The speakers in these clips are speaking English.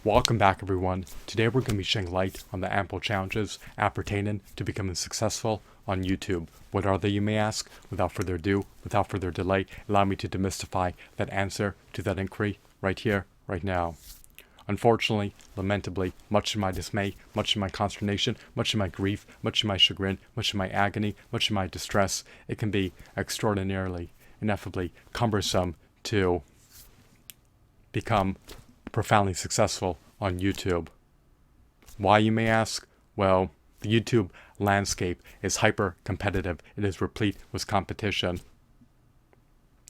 Welcome back, everyone. Today we're going to be shedding light on the ample challenges appertaining to becoming successful on YouTube. What are they, you may ask? Without further ado, without further delay, allow me to demystify that answer to that inquiry right here, right now. Unfortunately, lamentably, much to my dismay, much to my consternation, much to my grief, much to my chagrin, much to my agony, much to my distress, it can be extraordinarily, ineffably cumbersome to become profoundly successful on YouTube. Why, you may ask? Well, the YouTube landscape is hyper competitive. It is replete with competition.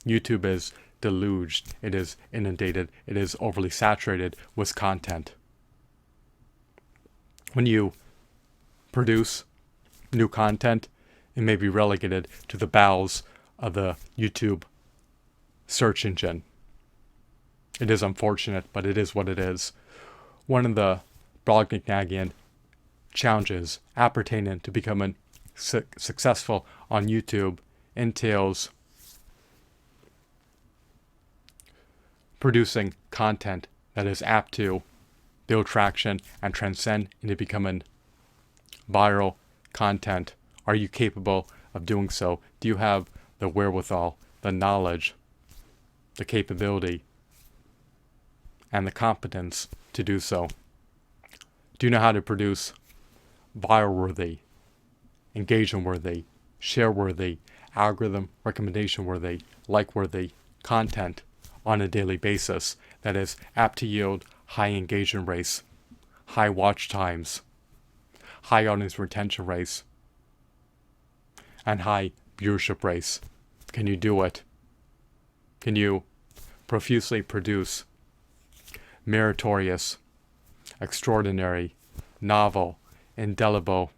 YouTube is deluged. It is inundated. It is overly saturated with content. When you produce new content, it may be relegated to the bowels of the YouTube search engine. It is unfortunate, but it is what it is. One of the Brognagian challenges appertaining to becoming successful on YouTube entails producing content that is apt to build traction and transcend into becoming viral content. Are you capable of doing so? Do you have the wherewithal, the knowledge, the capability, and the competence to do so? Do you know how to produce viral-worthy, engagement-worthy, share-worthy, algorithm recommendation-worthy, like-worthy content on a daily basis that is apt to yield high engagement rates, high watch times, high audience retention rates, and high viewership rates? Can you do it? Can you profusely produce meritorious, extraordinary, novel, indelible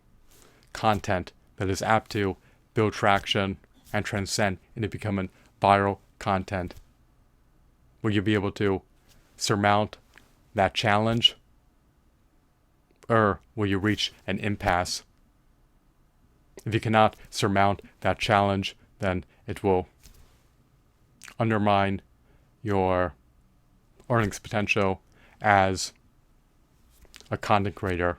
content that is apt to build traction and transcend into becoming viral content? Will you be able to surmount that challenge? Or will you reach an impasse? If you cannot surmount that challenge, then it will undermine your earnings potential as a content creator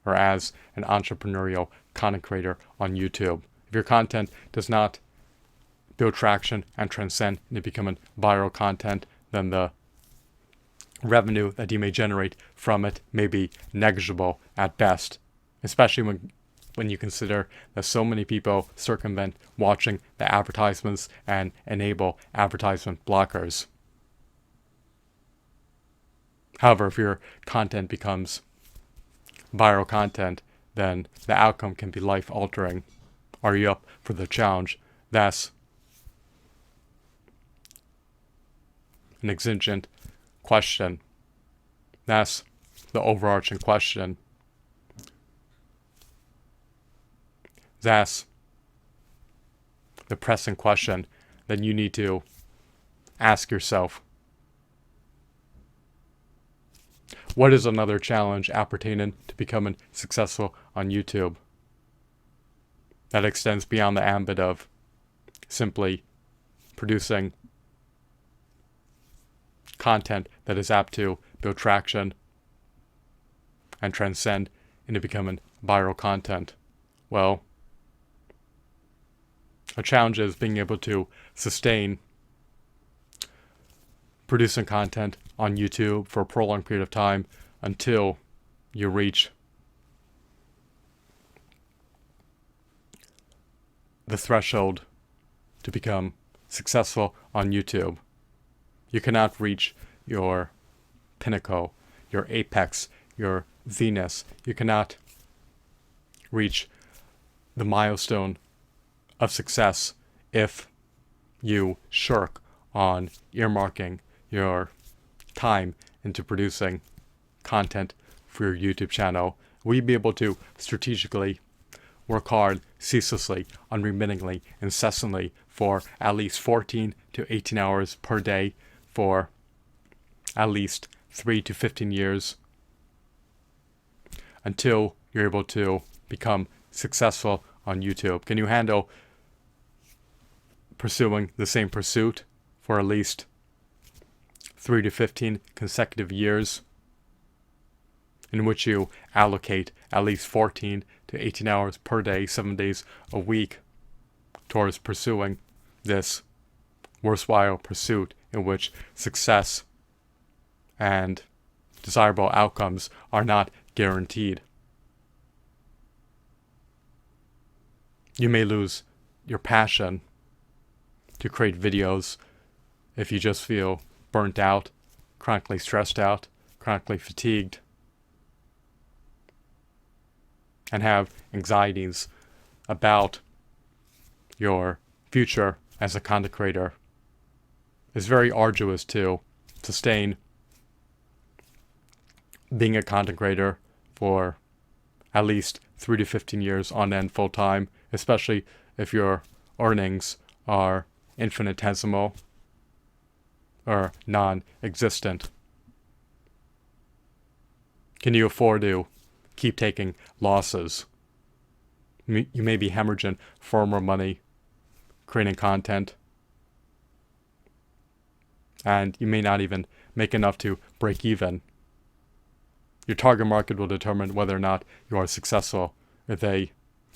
or as an entrepreneurial content creator on YouTube. If your content does not build traction and transcend into becoming viral content, then the revenue that you may generate from it may be negligible at best, especially when you consider that so many people circumvent watching the advertisements and enable advertisement blockers. However, if your content becomes viral content, then the outcome can be life-altering. Are you up for the challenge? That's an exigent question. That's the overarching question. That's the pressing question that you need to ask yourself. What is another challenge appertaining to becoming successful on YouTube that extends beyond the ambit of simply producing content that is apt to build traction and transcend into becoming viral content? Well, a challenge is being able to sustain producing content on YouTube for a prolonged period of time until you reach the threshold to become successful on YouTube. You cannot reach your pinnacle, your apex, your zenith. You cannot reach the milestone of success if you shirk on earmarking your time into producing content for your YouTube channel. Will you be able to strategically work hard, ceaselessly, unremittingly, incessantly for at least 14 to 18 hours per day for at least 3 to 15 years until you're able to become successful on YouTube? Can you handle pursuing the same pursuit for at least 3 to 15 consecutive years in which you allocate at least 14 to 18 hours per day, 7 days a week towards pursuing this worthwhile pursuit in which success and desirable outcomes are not guaranteed. You may lose your passion to create videos if you just feel burnt out, chronically stressed out, chronically fatigued, and have anxieties about your future as a content creator. It's very arduous to sustain being a content creator for at least 3 to 15 years on end full time, especially if your earnings are infinitesimal or non-existent. Can you afford to keep taking losses? You may be hemorrhaging far more money creating content, and you may not even make enough to break even. Your target market will determine whether or not you are successful. If they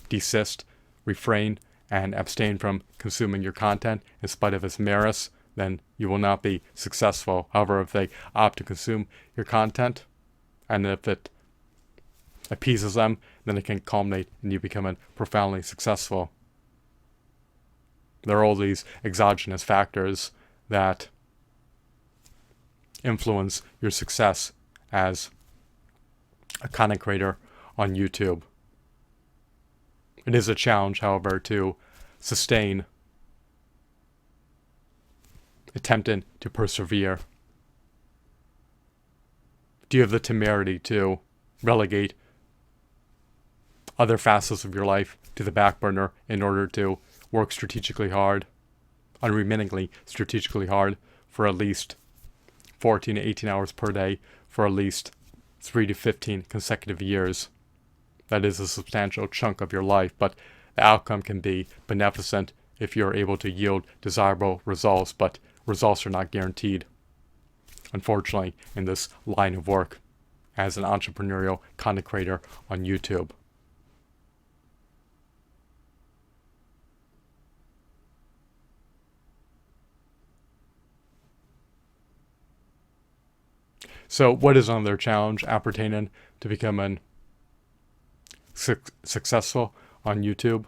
desist, refrain, and abstain from consuming your content in spite of its merits, then you will not be successful. However, if they opt to consume your content, and if it appeases them, then it can culminate in you becoming profoundly successful. There are all these exogenous factors that influence your success as a content creator on YouTube. It is a challenge, however, to sustain, attempting to persevere. Do you have the temerity to relegate other facets of your life to the back burner in order to work strategically hard, unremittingly strategically hard, for at least 14 to 18 hours per day for at least 3 to 15 consecutive years? That is a substantial chunk of your life, but the outcome can be beneficent if you're able to yield desirable results, but results are not guaranteed, unfortunately, in this line of work as an entrepreneurial content creator on YouTube. So what is another challenge appertaining to becoming successful on YouTube?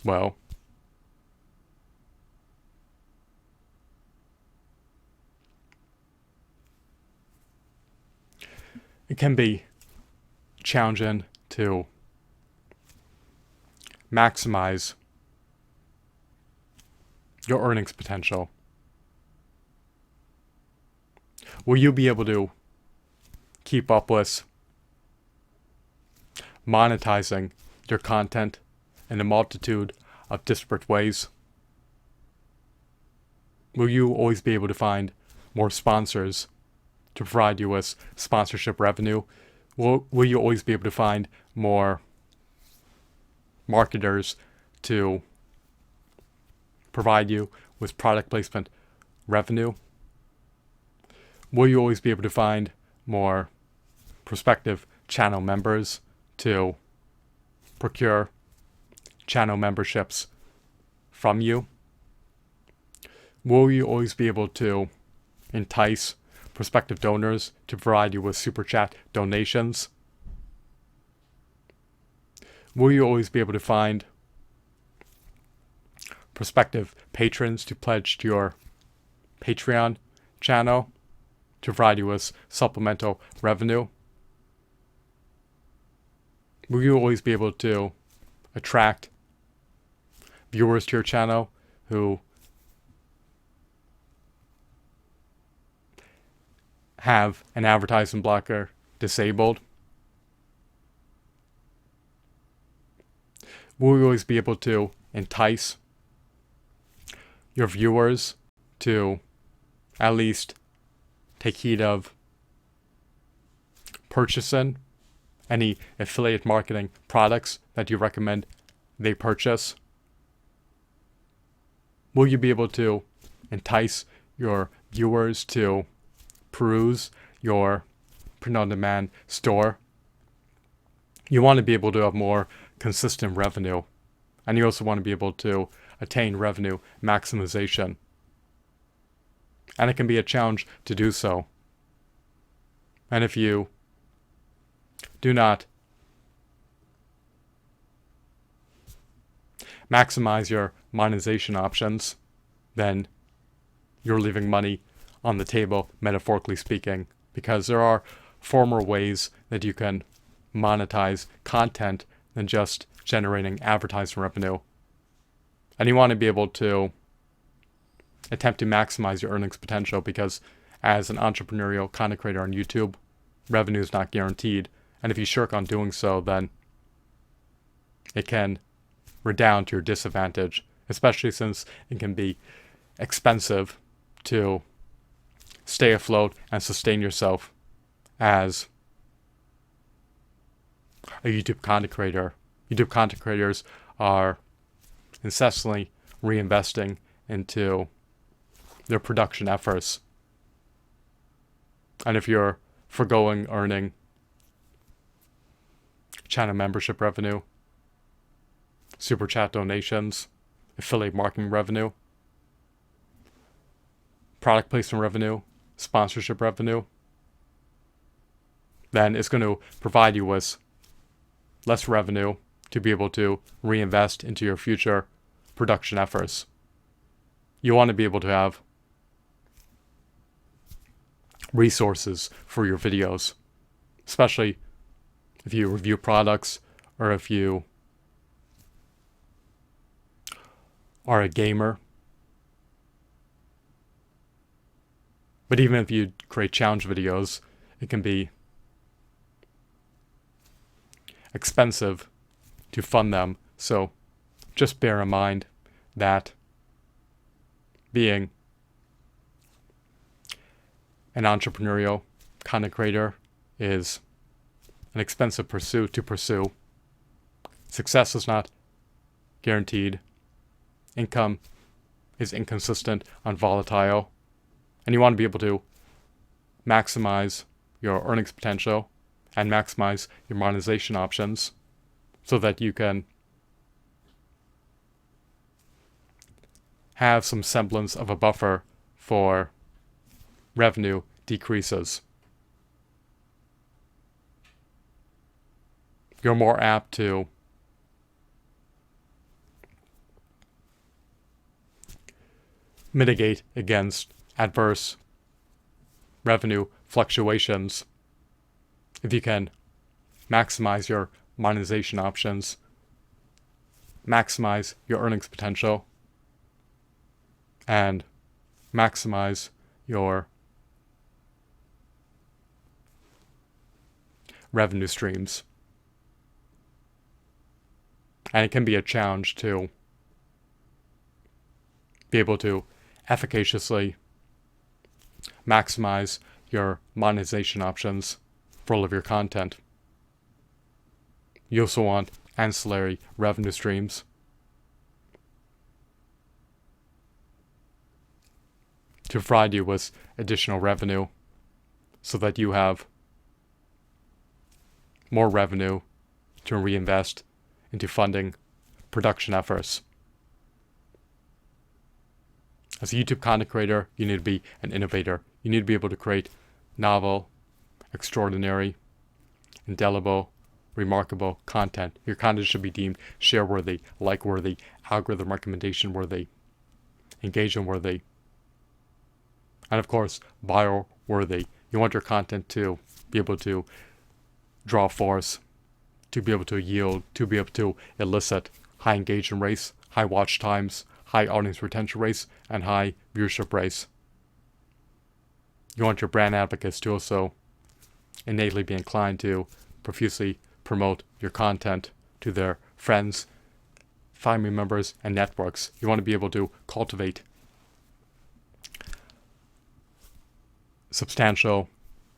Well, it can be challenging to maximize your earnings potential. Will you be able to keep up with monetizing your content in a multitude of disparate ways? Will you always be able to find more sponsors to provide you with sponsorship revenue? Will you always be able to find more marketers to provide you with product placement revenue? Will you always be able to find more prospective channel members to procure channel memberships from you? Will you always be able to entice prospective donors to provide you with super chat donations? Will you always be able to find prospective patrons to pledge to your Patreon channel to provide you with supplemental revenue? Will you always be able to attract viewers to your channel who have an advertising blocker disabled? Will you always be able to entice your viewers to at least take heed of purchasing any affiliate marketing products that you recommend they purchase? Will you be able to entice your viewers to peruse your print-on-demand store, you want to be able to have more consistent revenue. And you also want to be able to attain revenue maximization. And it can be a challenge to do so. And if you do not maximize your monetization options, then you're leaving money on the table, metaphorically speaking, because there are far more ways that you can monetize content than just generating advertising revenue. And you want to be able to attempt to maximize your earnings potential, because as an entrepreneurial content creator on YouTube, revenue is not guaranteed. And if you shirk on doing so, then it can redound to your disadvantage, especially since it can be expensive to stay afloat and sustain yourself as a YouTube content creator. YouTube content creators are incessantly reinvesting into their production efforts. And if you're foregoing earning channel membership revenue, super chat donations, affiliate marketing revenue, product placement revenue, sponsorship revenue, then it's going to provide you with less revenue to be able to reinvest into your future production efforts. You want to be able to have resources for your videos, especially if you review products or if you are a gamer. But even if you create challenge videos, it can be expensive to fund them. So just bear in mind that being an entrepreneurial content creator is an expensive pursuit to pursue. Success is not guaranteed. Income is inconsistent and volatile. And you want to be able to maximize your earnings potential and maximize your monetization options so that you can have some semblance of a buffer for revenue decreases. You're more apt to mitigate against adverse revenue fluctuations if you can maximize your monetization options, maximize your earnings potential, and maximize your revenue streams. And it can be a challenge to be able to efficaciously maximize your monetization options for all of your content. You also want ancillary revenue streams. To provide you with additional revenue so that you have more revenue to reinvest into funding production efforts. As a YouTube content creator, you need to be an innovator. You need to be able to create novel, extraordinary, indelible, remarkable content. Your content should be deemed share-worthy, like-worthy, algorithm recommendation-worthy, engagement-worthy, and of course, viral-worthy. You want your content to be able to draw force, to be able to yield, to be able to elicit high engagement rates, high watch times, high audience retention rates, and high viewership rates. You want your brand advocates to also innately be inclined to profusely promote your content to their friends, family members, and networks. You want to be able to cultivate substantial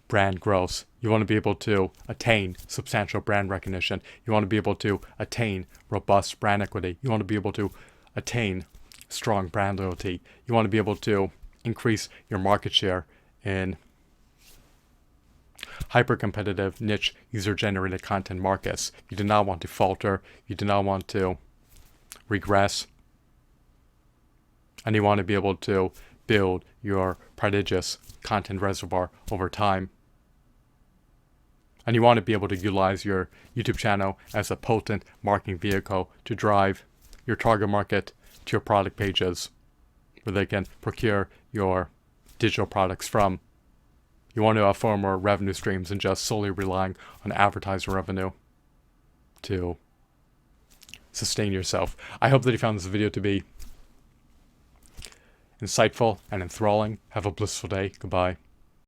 brand growth. You want to be able to attain substantial brand recognition. You want to be able to attain robust brand equity. You want to be able to attain strong brand loyalty. You want to be able to increase your market share in hyper-competitive, niche, user-generated content markets. You do not want to falter. You do not want to regress. And you want to be able to build your prodigious content reservoir over time. And you want to be able to utilize your YouTube channel as a potent marketing vehicle to drive your target market to your product pages where they can procure your digital products from. You want to have far more revenue streams than just solely relying on advertiser revenue to sustain yourself. I hope that you found this video to be insightful and enthralling. Have a blissful day. Goodbye.